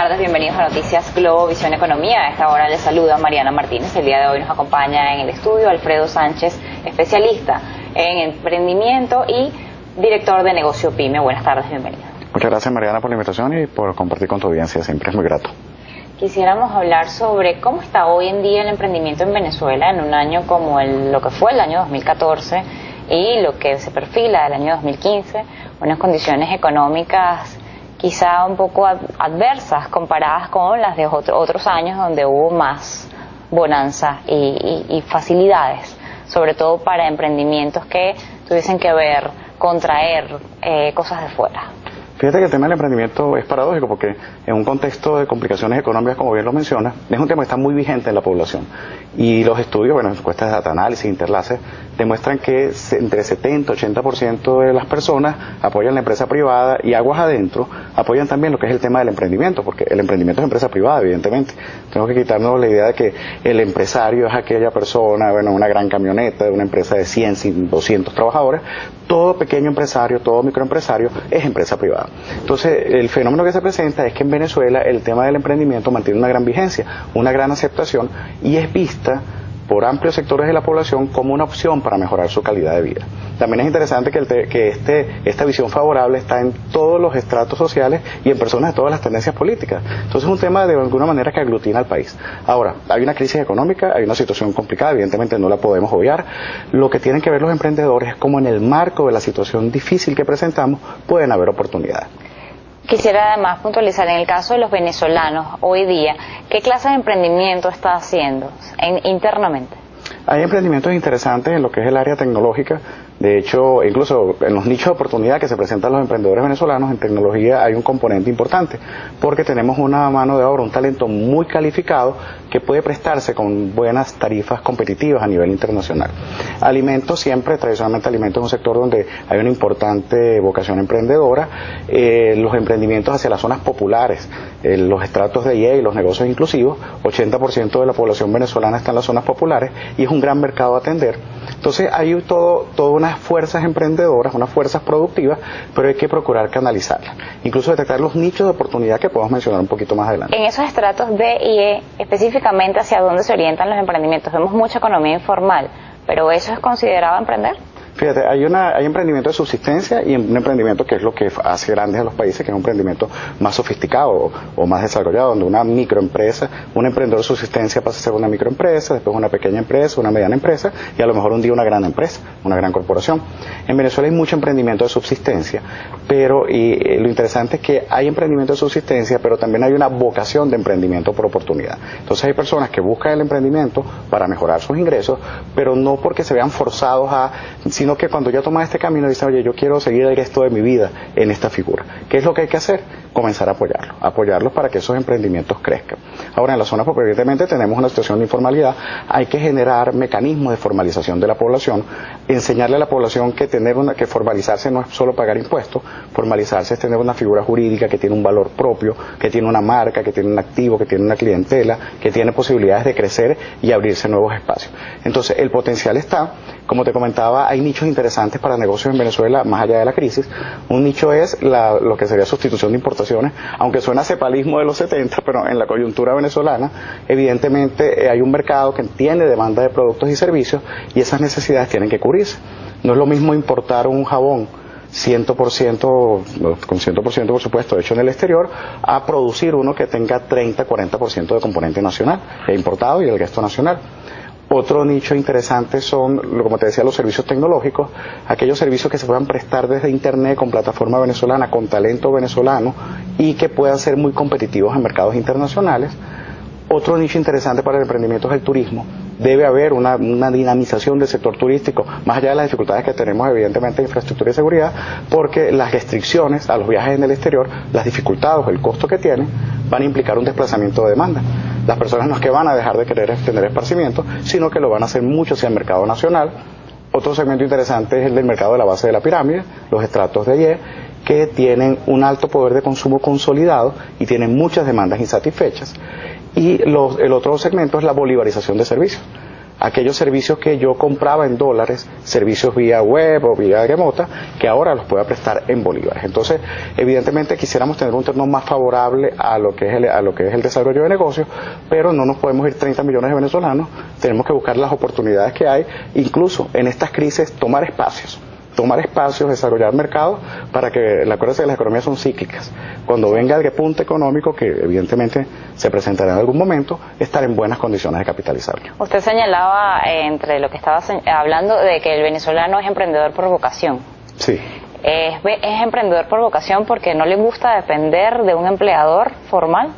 tardes, bienvenidos a Noticias Globo Visión Economía. A esta hora les saluda Mariana Martínez. El día de hoy nos acompaña en el estudio Alfredo Sánchez, especialista en emprendimiento y director de negocio PYME. Buenas tardes, bienvenido. Muchas gracias, Mariana, por la invitación y por compartir con tu audiencia. Siempre es muy grato. Quisiéramos hablar sobre cómo está hoy en día el emprendimiento en Venezuela en un año como lo que fue el año 2014 y lo que se perfila del año 2015, unas condiciones económicas quizá un poco adversas comparadas con las de otros años donde hubo más bonanza y facilidades, sobre todo para emprendimientos que tuviesen que ver, contraer cosas de fuera. Fíjate que el tema del emprendimiento es paradójico porque en un contexto de complicaciones económicas, como bien lo menciona, es un tema que está muy vigente en la población. Y los estudios, encuestas de data análisis, Interlace, demuestran que entre 70 y 80% de las personas apoyan la empresa privada y aguas adentro apoyan también lo que es el tema del emprendimiento, porque el emprendimiento es empresa privada, evidentemente. Tenemos que quitarnos la idea de que el empresario es aquella persona, una gran camioneta de una empresa de 100, 200 trabajadores. Todo pequeño empresario, todo microempresario es empresa privada. Entonces, el fenómeno que se presenta es que en Venezuela el tema del emprendimiento mantiene una gran vigencia, una gran aceptación y es vista por amplios sectores de la población como una opción para mejorar su calidad de vida. También es interesante que esta visión favorable está en todos los estratos sociales y en personas de todas las tendencias políticas. Entonces es un tema de alguna manera que aglutina al país. Ahora, hay una crisis económica, hay una situación complicada, evidentemente no la podemos obviar. Lo que tienen que ver los emprendedores es cómo en el marco de la situación difícil que presentamos pueden haber oportunidades. Quisiera además puntualizar, en el caso de los venezolanos hoy día, ¿qué clase de emprendimiento está haciendo internamente? Hay emprendimientos interesantes en lo que es el área tecnológica. De hecho, incluso en los nichos de oportunidad que se presentan los emprendedores venezolanos, en tecnología hay un componente importante, porque tenemos una mano de obra, un talento muy calificado que puede prestarse con buenas tarifas competitivas a nivel internacional. Alimentos, siempre, tradicionalmente alimentos es un sector donde hay una importante vocación emprendedora. Los emprendimientos hacia las zonas populares, los estratos de IE y los negocios inclusivos, 80% de la población venezolana está en las zonas populares y es un gran mercado a atender. Entonces hay todas unas fuerzas emprendedoras, unas fuerzas productivas, pero hay que procurar canalizarlas. Incluso detectar los nichos de oportunidad que podemos mencionar un poquito más adelante. En esos estratos D y E, específicamente hacia dónde se orientan los emprendimientos, vemos mucha economía informal, pero ¿eso es considerado emprender? Fíjate, hay emprendimiento de subsistencia y un emprendimiento que es lo que hace grandes a los países, que es un emprendimiento más sofisticado o más desarrollado, donde una microempresa, un emprendedor de subsistencia pasa a ser una microempresa, después una pequeña empresa, una mediana empresa y a lo mejor un día una gran empresa, una gran corporación. En Venezuela hay mucho emprendimiento de subsistencia, pero lo interesante es que hay emprendimiento de subsistencia, pero también hay una vocación de emprendimiento por oportunidad. Entonces hay personas que buscan el emprendimiento para mejorar sus ingresos, pero no porque se vean forzados sino que cuando ya toman este camino dicen, oye, yo quiero seguir el resto de mi vida en esta figura. ¿Qué es lo que hay que hacer? Comenzar a apoyarlos para que esos emprendimientos crezcan. Ahora, en la zona, porque evidentemente tenemos una situación de informalidad, hay que generar mecanismos de formalización de la población, enseñarle a la población que formalizarse no es solo pagar impuestos, formalizarse es tener una figura jurídica que tiene un valor propio, que tiene una marca, que tiene un activo, que tiene una clientela, que tiene posibilidades de crecer y abrirse nuevos espacios. Entonces, el potencial está, como te comentaba, hay nichos interesantes para negocios en Venezuela más allá de la crisis. Un nicho es lo que sería sustitución de importaciones, aunque suena a cepalismo de los 70, pero en la coyuntura venezolana evidentemente hay un mercado que tiene demanda de productos y servicios y esas necesidades tienen que cubrirse. No es lo mismo importar un jabón 100%, con 100% por supuesto hecho en el exterior, a producir uno que tenga 30-40% de componente nacional, importado y el resto nacional. Otro nicho interesante son, como te decía, los servicios tecnológicos, aquellos servicios que se puedan prestar desde Internet con plataforma venezolana, con talento venezolano y que puedan ser muy competitivos en mercados internacionales. Otro nicho interesante para el emprendimiento es el turismo. Debe haber una dinamización del sector turístico, más allá de las dificultades que tenemos evidentemente de infraestructura y seguridad, porque las restricciones a los viajes en el exterior, las dificultades o el costo que tienen, van a implicar un desplazamiento de demanda. Las personas no es que van a dejar de querer tener esparcimiento, sino que lo van a hacer mucho hacia el mercado nacional. Otro segmento interesante es el del mercado de la base de la pirámide, los estratos de IE, que tienen un alto poder de consumo consolidado y tienen muchas demandas insatisfechas. Y el otro segmento es la bolivarización de servicios. aquellos servicios que yo compraba en dólares, servicios vía web o vía remota, que ahora los pueda prestar en bolívares. Entonces, evidentemente quisiéramos tener un terreno más favorable a lo que es el desarrollo de negocios, pero no nos podemos ir 30 millones de venezolanos, tenemos que buscar las oportunidades que hay, incluso en estas crisis tomar espacios, desarrollar mercados para que, acuérdense que las economías son cíclicas. Cuando venga el repunte económico, que evidentemente se presentará en algún momento, estar en buenas condiciones de capitalizarlo. Usted señalaba, entre lo que estaba hablando, de que el venezolano es emprendedor por vocación. Sí. ¿Es emprendedor por vocación porque no le gusta depender de un empleador formal?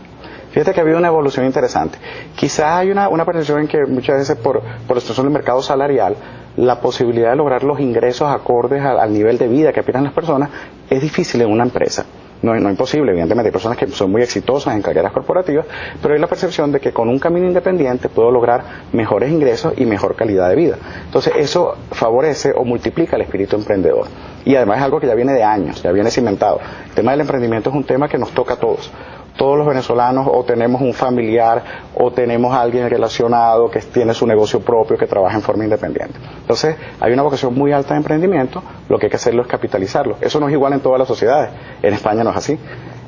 Fíjate que ha habido una evolución interesante. Quizás hay una percepción en que muchas veces por la situación del mercado salarial, la posibilidad de lograr los ingresos acordes al nivel de vida que aspiran las personas es difícil en una empresa. No imposible, evidentemente hay personas que son muy exitosas en carreras corporativas, pero hay la percepción de que con un camino independiente puedo lograr mejores ingresos y mejor calidad de vida. Entonces eso favorece o multiplica el espíritu emprendedor. Y además es algo que ya viene de años, ya viene cimentado. El tema del emprendimiento es un tema que nos toca a todos. Todos los venezolanos o tenemos un familiar o tenemos a alguien relacionado que tiene su negocio propio, que trabaja en forma independiente. Entonces, hay una vocación muy alta de emprendimiento, lo que hay que hacerlo es capitalizarlo. Eso no es igual en todas las sociedades. En España no es así.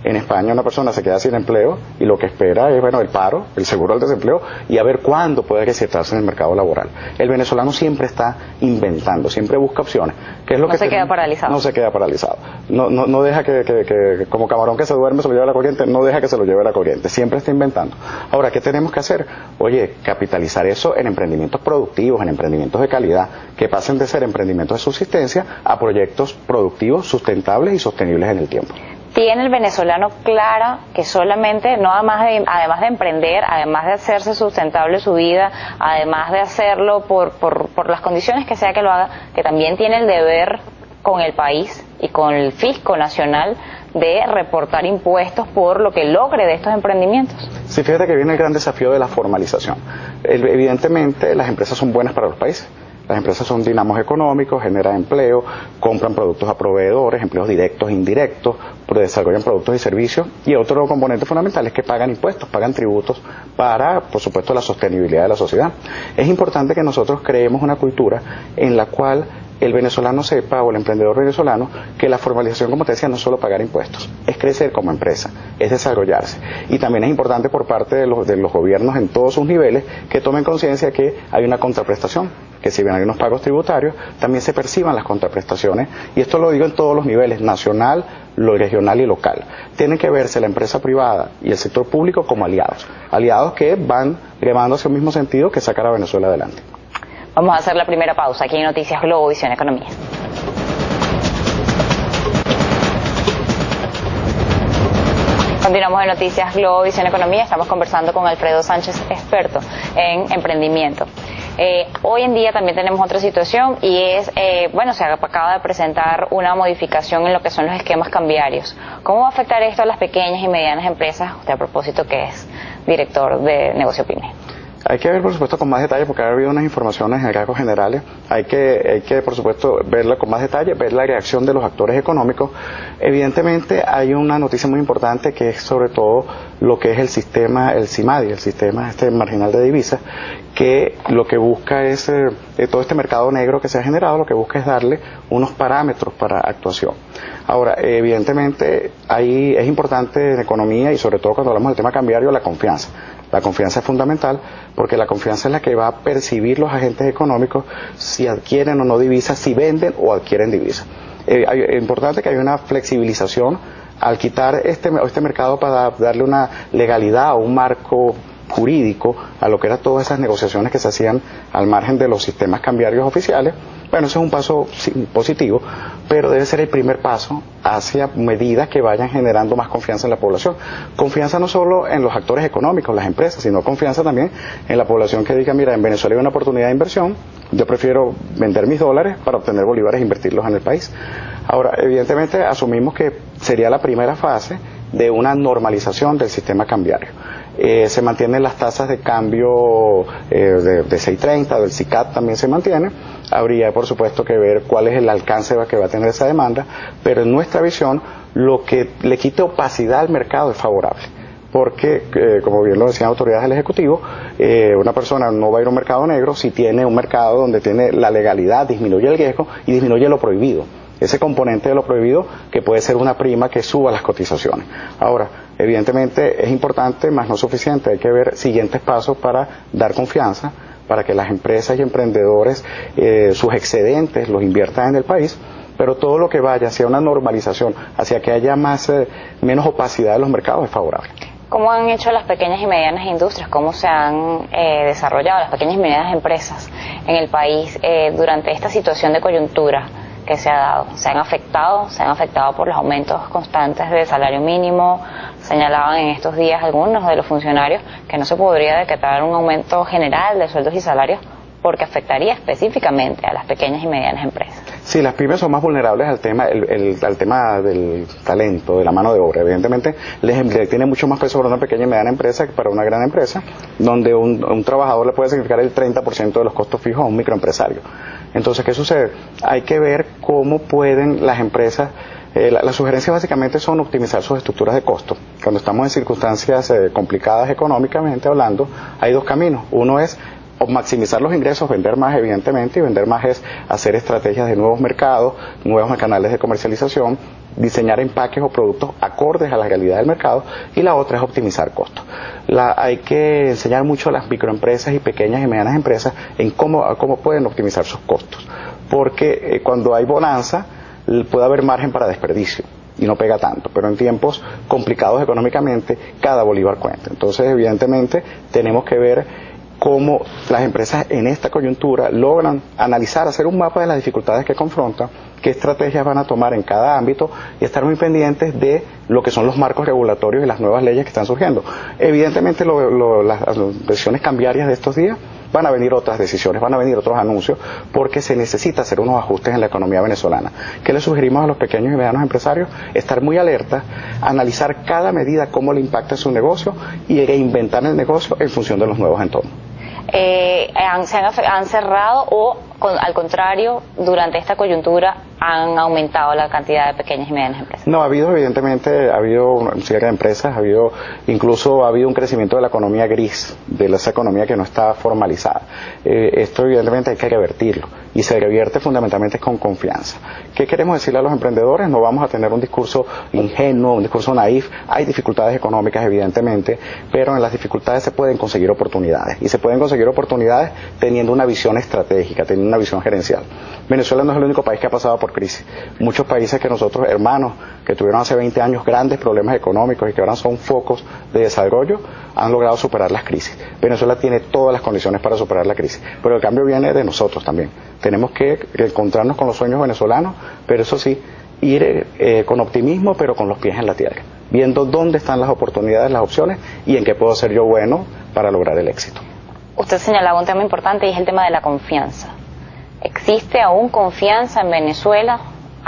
En España una persona se queda sin empleo y lo que espera es, el paro, el seguro del desempleo y a ver cuándo puede reinsertarse en el mercado laboral. El venezolano siempre está inventando, siempre busca opciones. ¿Qué es lo no que se queda paralizado. No se queda paralizado. No deja que como camarón que se duerme se lo lleve la corriente, no deja que se lo lleve la corriente. Siempre está inventando. Ahora, ¿qué tenemos que hacer? Oye, capitalizar eso en emprendimientos productivos, en emprendimientos de calidad, que pasen de ser emprendimientos de subsistencia a proyectos productivos, sustentables y sostenibles en el tiempo. ¿Tiene el venezolano clara que solamente, además de emprender, además de hacerse sustentable su vida, además de hacerlo por las condiciones que sea que lo haga, que también tiene el deber con el país y con el fisco nacional de reportar impuestos por lo que logre de estos emprendimientos? Sí, fíjate que viene el gran desafío de la formalización. Evidentemente las empresas son buenas para los países. Las empresas son dinamos económicos, generan empleo, compran productos a proveedores, empleos directos e indirectos, desarrollan productos y servicios, y otro componente fundamental es que pagan impuestos, pagan tributos para, por supuesto, la sostenibilidad de la sociedad. Es importante que nosotros creemos una cultura en la cual el venezolano sepa, o el emprendedor venezolano, que la formalización, como te decía, no es solo pagar impuestos, es crecer como empresa, es desarrollarse. Y también es importante por parte de los gobiernos en todos sus niveles que tomen conciencia que hay una contraprestación, que si bien hay unos pagos tributarios, también se perciban las contraprestaciones, y esto lo digo en todos los niveles, nacional, regional y local. Tienen que verse la empresa privada y el sector público como aliados que van remando hacia el mismo sentido que sacar a Venezuela adelante. Vamos a hacer la primera pausa aquí en Noticias Globo, Visión Economía. Continuamos en Noticias Globo, Visión Economía. Estamos conversando con Alfredo Sánchez, experto en emprendimiento. Hoy en día también tenemos otra situación y es, se acaba de presentar una modificación en lo que son los esquemas cambiarios. ¿Cómo va a afectar esto a las pequeñas y medianas empresas? Usted, a propósito, que es director de Negocio PYME. Hay que ver, por supuesto, con más detalle, porque ha habido unas informaciones en rasgos generales. Hay que, por supuesto, verla con más detalle, ver la reacción de los actores económicos. Evidentemente, hay una noticia muy importante que es sobre todo lo que es el sistema, el CIMADI, el sistema marginal de divisas, que lo que busca es, todo este mercado negro que se ha generado, lo que busca es darle unos parámetros para actuación. Ahora, evidentemente, ahí es importante en economía y sobre todo cuando hablamos del tema cambiario, la confianza. La confianza es fundamental porque la confianza es la que va a percibir los agentes económicos si adquieren o no divisas, si venden o adquieren divisas. Es importante que haya una flexibilización al quitar este mercado para darle una legalidad o un marco jurídico a lo que eran todas esas negociaciones que se hacían al margen de los sistemas cambiarios oficiales. Bueno, eso es un paso positivo, pero debe ser el primer paso hacia medidas que vayan generando más confianza en la población. Confianza no solo en los actores económicos, las empresas, sino confianza también en la población que diga, mira, en Venezuela hay una oportunidad de inversión, yo prefiero vender mis dólares para obtener bolívares e invertirlos en el país. Ahora, evidentemente asumimos que sería la primera fase de una normalización del sistema cambiario. Se mantienen las tasas de cambio de 6.30, del SICAP también se mantiene. Habría, por supuesto, que ver cuál es el alcance que va a tener esa demanda, pero en nuestra visión, lo que le quite opacidad al mercado es favorable, porque, como bien lo decían autoridades del Ejecutivo, una persona no va a ir a un mercado negro si tiene un mercado donde tiene la legalidad, disminuye el riesgo y disminuye lo prohibido. Ese componente de lo prohibido que puede ser una prima que suba las cotizaciones. Ahora, evidentemente es importante, más no suficiente, hay que ver siguientes pasos para dar confianza, para que las empresas y emprendedores sus excedentes los inviertan en el país, pero todo lo que vaya hacia una normalización, hacia que haya menos opacidad en los mercados es favorable. ¿Cómo han hecho las pequeñas y medianas industrias? ¿Cómo se han desarrollado las pequeñas y medianas empresas en el país durante esta situación de coyuntura que se ha dado? ¿Se han afectado por los aumentos constantes del salario mínimo? Señalaban en estos días algunos de los funcionarios que no se podría decretar un aumento general de sueldos y salarios porque afectaría específicamente a las pequeñas y medianas empresas. Sí, las pymes son más vulnerables al tema, al tema del talento, de la mano de obra. Evidentemente, les tiene mucho más peso para una pequeña y mediana empresa que para una gran empresa, donde un trabajador le puede significar el 30% de los costos fijos a un microempresario. Entonces, ¿qué sucede? Hay que ver cómo pueden las empresas. Las sugerencias básicamente son optimizar sus estructuras de costo. Cuando estamos en circunstancias complicadas económicamente hablando, hay dos caminos. Uno es maximizar los ingresos, vender más evidentemente, y vender más es hacer estrategias de nuevos mercados, nuevos canales de comercialización, diseñar empaques o productos acordes a la realidad del mercado, y la otra es optimizar costos. Hay que enseñar mucho a las microempresas y pequeñas y medianas empresas en cómo pueden optimizar sus costos, porque cuando hay bonanza puede haber margen para desperdicio y no pega tanto, pero en tiempos complicados económicamente cada bolívar cuenta. Entonces evidentemente tenemos que ver cómo las empresas en esta coyuntura logran analizar, hacer un mapa de las dificultades que confrontan, qué estrategias van a tomar en cada ámbito y estar muy pendientes de lo que son los marcos regulatorios y las nuevas leyes que están surgiendo. Evidentemente las decisiones cambiarias de estos días van a venir otras decisiones, van a venir otros anuncios, porque se necesita hacer unos ajustes en la economía venezolana. ¿Qué le sugerimos a los pequeños y medianos empresarios? Estar muy alerta, analizar cada medida, cómo le impacta su negocio y reinventar el negocio en función de los nuevos entornos. ¿Han cerrado o, al contrario, durante esta coyuntura han aumentado la cantidad de pequeñas y medianas empresas? No, evidentemente ha habido un cierre de empresas, incluso ha habido un crecimiento de la economía gris, de esa economía que no está formalizada. Esto evidentemente hay que revertirlo, y se revierte fundamentalmente con confianza. ¿Qué queremos decirle a los emprendedores? No vamos a tener un discurso ingenuo, un discurso naif. Hay dificultades económicas evidentemente, pero en las dificultades se pueden conseguir oportunidades, y se pueden conseguir oportunidades teniendo una visión estratégica, teniendo una visión gerencial. Venezuela no es el único país que ha pasado por crisis. Muchos países que nosotros, hermanos, que tuvieron hace 20 años grandes problemas económicos y que ahora son focos de desarrollo, han logrado superar las crisis. Venezuela tiene todas las condiciones para superar la crisis, pero el cambio viene de nosotros también. Tenemos que encontrarnos con los sueños venezolanos, pero eso sí, ir con optimismo, pero con los pies en la tierra, viendo dónde están las oportunidades, las opciones, y en qué puedo ser yo bueno para lograr el éxito. Usted señalaba un tema importante y es el tema de la confianza. ¿Existe aún confianza en Venezuela?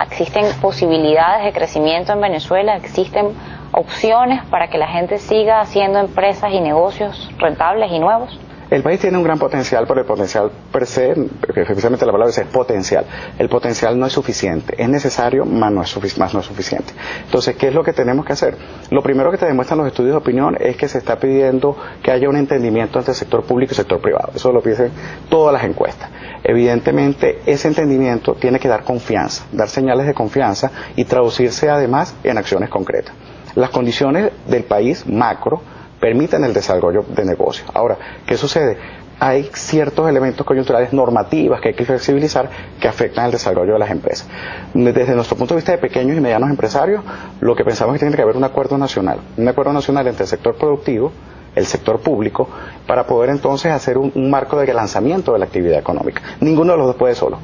¿Existen posibilidades de crecimiento en Venezuela? ¿Existen opciones para que la gente siga haciendo empresas y negocios rentables y nuevos? El país tiene un gran potencial, pero el potencial per se, precisamente la palabra es potencial. El potencial no es suficiente, es necesario, más no es suficiente. Entonces, ¿qué es lo que tenemos que hacer? Lo primero que te demuestran los estudios de opinión es que se está pidiendo que haya un entendimiento entre el sector público y el sector privado. Eso lo piden todas las encuestas. Evidentemente, ese entendimiento tiene que dar confianza, dar señales de confianza y traducirse además en acciones concretas. Las condiciones del país macro permiten el desarrollo de negocios. Ahora, ¿qué sucede? Hay ciertos elementos coyunturales normativas que hay que flexibilizar que afectan el desarrollo de las empresas. Desde nuestro punto de vista de pequeños y medianos empresarios, lo que pensamos es que tiene que haber un acuerdo nacional entre el sector productivo, el sector público, para poder entonces hacer un marco de relanzamiento de la actividad económica. Ninguno de los dos puede solo.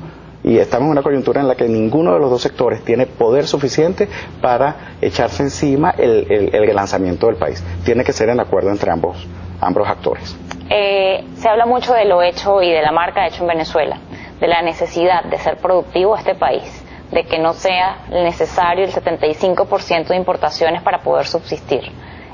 Y estamos en una coyuntura en la que ninguno de los dos sectores tiene poder suficiente para echarse encima el relanzamiento del país. Tiene que ser en acuerdo entre ambos actores. Se habla mucho de lo hecho y de la marca hecho en Venezuela, de la necesidad de ser productivo este país, de que no sea necesario el 75% de importaciones para poder subsistir.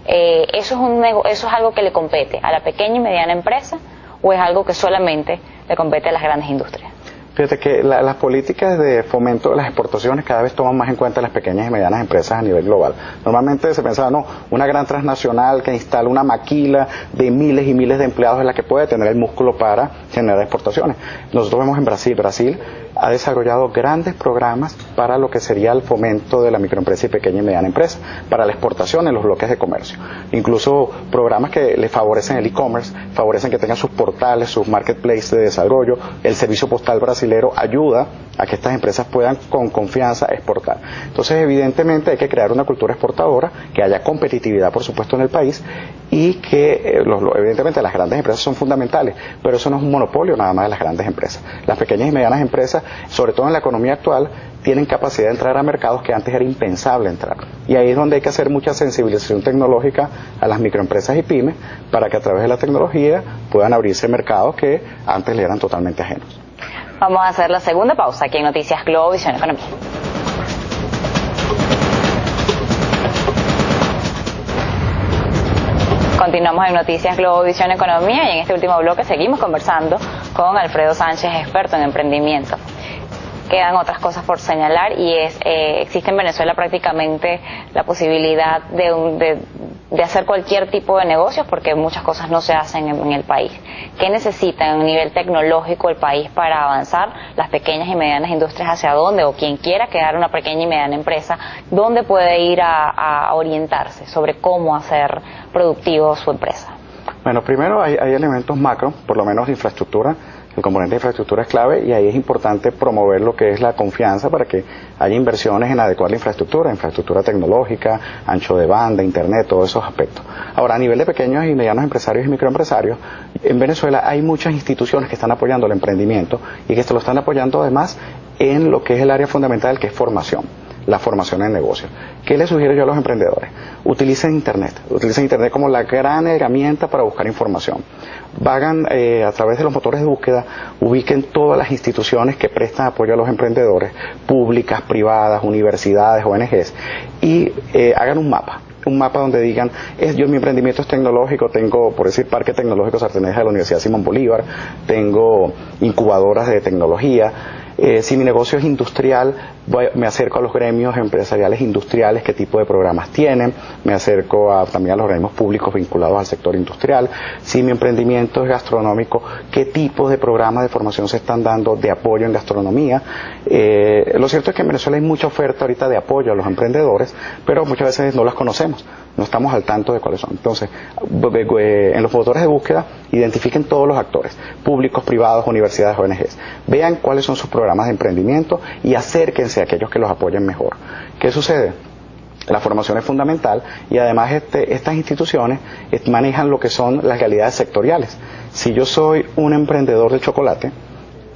¿Eso es algo que le compete a la pequeña y mediana empresa o es algo que solamente le compete a las grandes industrias? Fíjate que las políticas de fomento de las exportaciones cada vez toman más en cuenta las pequeñas y medianas empresas a nivel global. Normalmente se pensaba, no, una gran transnacional que instala una maquila de miles y miles de empleados es la que puede tener el músculo para generar exportaciones. Nosotros vemos en Brasil ha desarrollado grandes programas para lo que sería el fomento de la microempresa y pequeña y mediana empresa, para la exportación en los bloques de comercio. Incluso programas que le favorecen el e-commerce, favorecen que tengan sus portales, sus marketplaces de desarrollo. El servicio postal brasilero ayuda a que estas empresas puedan con confianza exportar. Entonces, evidentemente hay que crear una cultura exportadora, que haya competitividad, por supuesto, en el país, y que evidentemente las grandes empresas son fundamentales, pero eso no es un monopolio nada más de las grandes empresas. Las pequeñas y medianas empresas, sobre todo en la economía actual, tienen capacidad de entrar a mercados que antes era impensable entrar. Y ahí es donde hay que hacer mucha sensibilización tecnológica a las microempresas y pymes para que a través de la tecnología puedan abrirse mercados que antes le eran totalmente ajenos. Vamos a hacer la segunda pausa aquí en Noticias Globo Visión Economía. Continuamos en Noticias Globo Visión Economía y en este último bloque seguimos conversando con Alfredo Sánchez, experto en emprendimiento. Quedan otras cosas por señalar y existe en Venezuela prácticamente la posibilidad de hacer cualquier tipo de negocios porque muchas cosas no se hacen en el país. ¿Qué necesita a nivel tecnológico el país para avanzar las pequeñas y medianas industrias? ¿Hacia dónde? O quien quiera crear una pequeña y mediana empresa, ¿dónde puede ir a orientarse sobre cómo hacer productivo su empresa? Bueno, primero hay elementos macro, por lo menos de infraestructura. El componente de infraestructura es clave y ahí es importante promover lo que es la confianza para que haya inversiones en adecuar la infraestructura tecnológica, ancho de banda, internet, todos esos aspectos. Ahora, a nivel de pequeños y medianos empresarios y microempresarios, en Venezuela hay muchas instituciones que están apoyando el emprendimiento y que se lo están apoyando además en lo que es el área fundamental, que es formación. La formación en negocios. ¿Qué les sugiero yo a los emprendedores? Utilicen Internet como la gran herramienta para buscar información. Vayan a través de los motores de búsqueda, ubiquen todas las instituciones que prestan apoyo a los emprendedores, públicas, privadas, universidades, ONGs, y hagan un mapa donde digan, mi emprendimiento es tecnológico, tengo, por decir, Parque Tecnológico Sarteneja de la Universidad Simón Bolívar, tengo incubadoras de tecnología. Si mi negocio es industrial, me acerco a los gremios empresariales industriales, qué tipo de programas tienen, me acerco también a los organismos públicos vinculados al sector industrial. Si mi emprendimiento es gastronómico, qué tipo de programas de formación se están dando de apoyo en gastronomía. Lo cierto es que en Venezuela hay mucha oferta ahorita de apoyo a los emprendedores, pero muchas veces no las conocemos, no estamos al tanto de cuáles son. Entonces, en los motores de búsqueda, identifiquen todos los actores, públicos, privados, universidades, ONGs. Vean cuáles son sus programas de emprendimiento y acérquense a aquellos que los apoyen mejor. ¿Qué sucede? La formación es fundamental y además estas instituciones manejan lo que son las realidades sectoriales. Si yo soy un emprendedor de chocolate,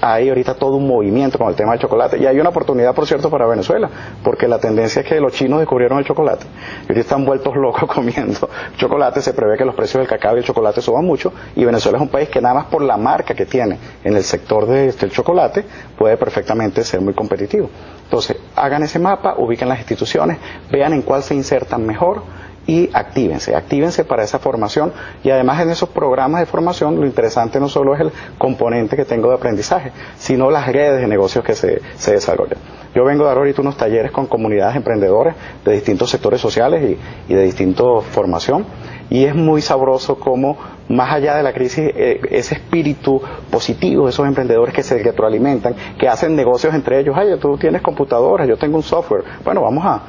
hay ahorita todo un movimiento con el tema del chocolate y hay una oportunidad, por cierto, para Venezuela, porque la tendencia es que los chinos descubrieron el chocolate y ahorita están vueltos locos comiendo chocolate. Se prevé que los precios del cacao y el chocolate suban mucho y Venezuela es un país que nada más por la marca que tiene en el sector del chocolate puede perfectamente ser muy competitivo. Entonces, hagan ese mapa, ubiquen las instituciones, vean en cuál se insertan mejor y actívense para esa formación. Y además en esos programas de formación lo interesante no solo es el componente que tengo de aprendizaje, sino las redes de negocios que se desarrollan. Yo vengo a dar ahorita unos talleres con comunidades emprendedores de distintos sectores sociales y de distinta formación, y es muy sabroso cómo más allá de la crisis ese espíritu positivo de esos emprendedores que se retroalimentan, que hacen negocios entre ellos. Tú tienes computadoras, yo tengo un software, bueno, vamos a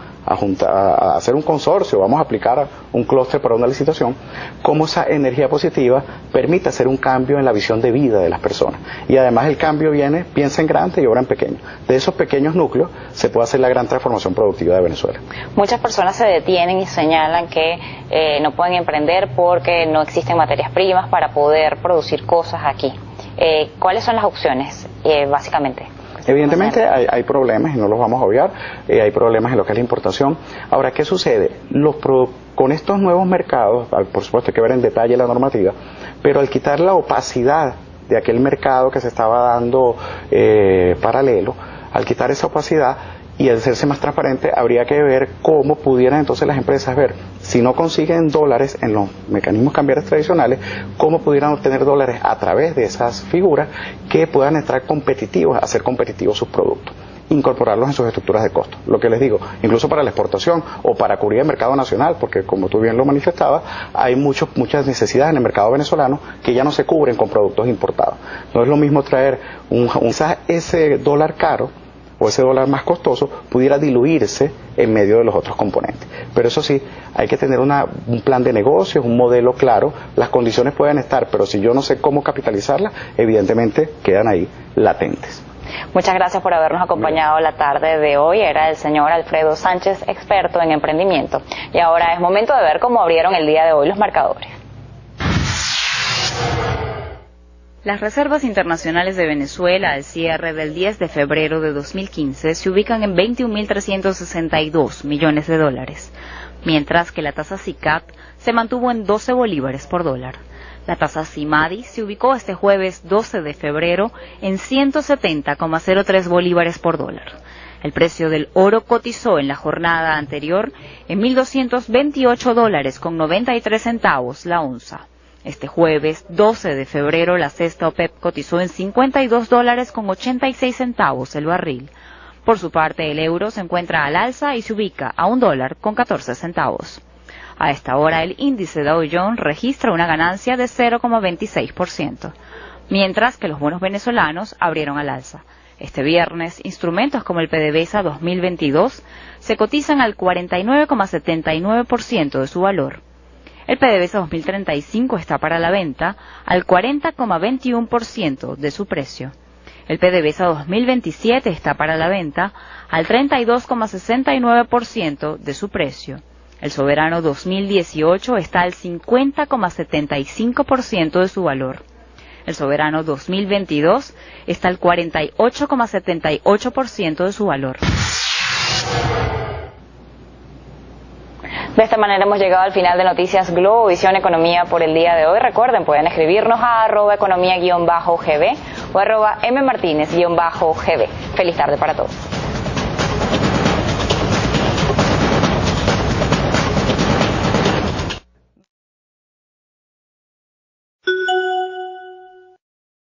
hacer un consorcio, vamos a aplicar un clúster para una licitación. Cómo esa energía positiva permite hacer un cambio en la visión de vida de las personas. Y además el cambio piensa en grande y obra en pequeño. De esos pequeños núcleos se puede hacer la gran transformación productiva de Venezuela. Muchas personas se detienen y señalan que no pueden emprender porque no existen materias primas para poder producir cosas aquí. ¿Cuáles son las opciones, básicamente? Evidentemente hay problemas y no los vamos a obviar, hay problemas en lo que es la importación. Ahora, ¿qué sucede? Con estos nuevos mercados, por supuesto hay que ver en detalle la normativa, pero al quitar la opacidad de aquel mercado que se estaba dando paralelo, al quitar esa opacidad, y al hacerse más transparente habría que ver cómo pudieran entonces las empresas ver, si no consiguen dólares en los mecanismos cambiarios tradicionales, cómo pudieran obtener dólares a través de esas figuras que puedan estar competitivos, hacer competitivos sus productos, incorporarlos en sus estructuras de costo. Lo que les digo, incluso para la exportación o para cubrir el mercado nacional, porque como tú bien lo manifestabas, hay muchas necesidades en el mercado venezolano que ya no se cubren con productos importados. No es lo mismo traer quizás ese dólar caro o ese dólar más costoso pudiera diluirse en medio de los otros componentes. Pero eso sí, hay que tener un plan de negocios, un modelo claro. Las condiciones pueden estar, pero si yo no sé cómo capitalizarlas, evidentemente quedan ahí latentes. Muchas gracias por habernos acompañado la tarde de hoy. Era el señor Alfredo Sánchez, experto en emprendimiento. Y ahora es momento de ver cómo abrieron el día de hoy los marcadores. Las reservas internacionales de Venezuela al cierre del 10 de febrero de 2015 se ubican en 21.362 millones de dólares, mientras que la tasa SICAP se mantuvo en 12 bolívares por dólar. La tasa CIMADI se ubicó este jueves 12 de febrero en 170,03 bolívares por dólar. El precio del oro cotizó en la jornada anterior en $1.228,93 la onza. Este jueves 12 de febrero la cesta OPEP cotizó en $52,86 el barril. Por su parte, el euro se encuentra al alza y se ubica a $1.14. A esta hora, el índice Dow Jones registra una ganancia de 0,26%, mientras que los bonos venezolanos abrieron al alza. Este viernes, instrumentos como el PDVSA 2022 se cotizan al 49,79% de su valor. El PDVSA 2035 está para la venta al 40,21% de su precio. El PDVSA 2027 está para la venta al 32,69% de su precio. El soberano 2018 está al 50,75% de su valor. El soberano 2022 está al 48,78% de su valor. De esta manera hemos llegado al final de Noticias Globovisión Economía por el día de hoy. Recuerden, pueden escribirnos a @economía_gb o @mmartinez_gb. Feliz tarde para todos.